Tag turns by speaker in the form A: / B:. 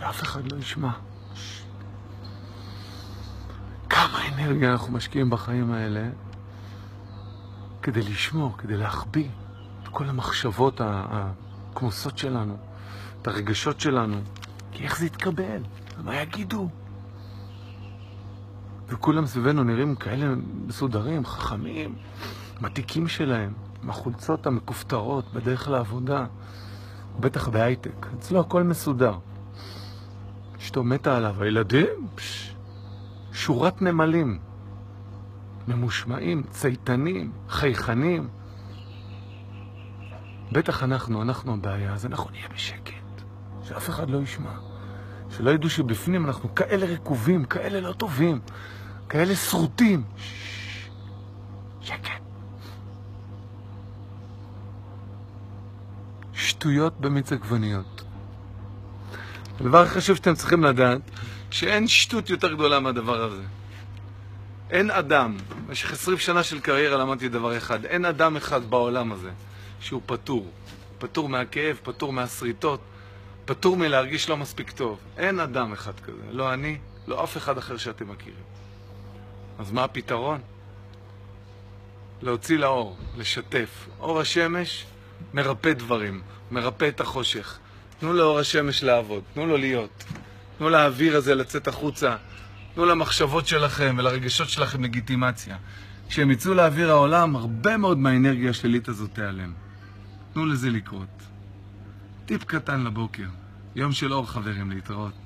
A: שאף אחד לא ישמע. כמה אנרגיה אנחנו משקיעים בחיים האלה כדי לשמור, כדי להחביא את כל המחשבות הכמוסות שלנו, את הרגשות שלנו. כי איך זה יתקבל? מה יגידו? וכולם סביבנו נראים כאלה מסודרים, חכמים, מתיקים שלהם, עם החולצות המכופתרות בדרך לעבודה, בטח בהייטק. אצלו הכל מסודר. אשתו מתה עליו, הילדים, שורת נמלים, ממושמעים, צייתנים, חייכנים. בטח אנחנו הבעיה, אז אנחנו נהיה בשקט, שאף אחד לא ישמע. שלא ידעו שבפנים אנחנו כאלה רקובים, כאלה לא טובים, כאלה שרוטים. שקט. שטויות במיץ עגבניות. הדבר הכי חשוב שאתם צריכים לדעת, שאין שטות יותר גדולה מהדבר הזה. אין אדם, במשך 20 שנה של קריירה למדתי דבר אחד, אין אדם אחד בעולם הזה שהוא פטור. פטור מהכאב, פטור מהסריטות, פטור מלהרגיש לא מספיק טוב. אין אדם אחד כזה, לא אני, לא אף אחד אחר שאתם מכירים. אז מה הפתרון? להוציא לאור, לשתף. אור השמש מרפא דברים, מרפא את החושך. תנו לאור השמש לעבוד, תנו לו להיות. תנו לאוויר הזה לצאת החוצה. תנו למחשבות שלכם ולרגשות שלכם לגיטימציה. כשהם יצאו לאוויר העולם, הרבה מאוד מהאנרגיה השלילית הזאת תיעלם. תנו לזה לקרות. טיפ קטן לבוקר. יום של אור, חברים, להתראות.